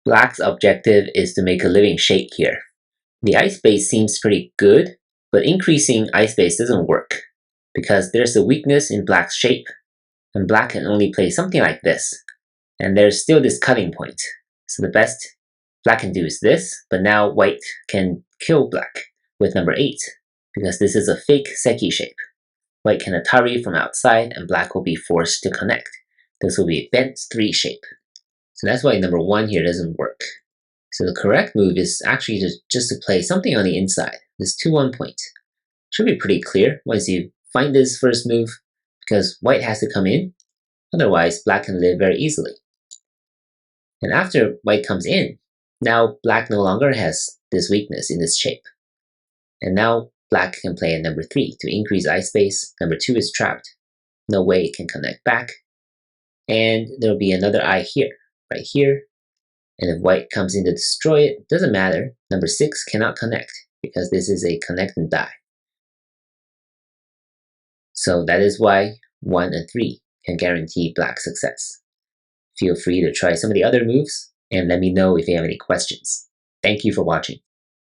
Black's objective is to make a living shape here. The ice base seems pretty good, but increasing ice base doesn't work because there's a weakness in Black's shape, and Black can only play something like this, and there's still this cutting point. So the best Black can do is this, but now White can kill Black with number 8 because this is a fake Seki shape. White can Atari from outside and Black will be forced to connect. This will be a bent 3 shape. So that's why number 1 here doesn't work. So the correct move is actually just to play something on the inside, this 2-1 point. Should be pretty clear once you find this first move, because White has to come in, otherwise Black can live very easily. And after White comes in, now Black no longer has this weakness in this shape. And now Black can play at number 3 to increase ice base. Number 2 is trapped. No way it can connect back. And there will be another eye here, right here. And if White comes in to destroy it, doesn't matter. Number 6 cannot connect because this is a connect and die. So that is why 1 and 3 can guarantee Black success. Feel free to try some of the other moves and let me know if you have any questions. Thank you for watching.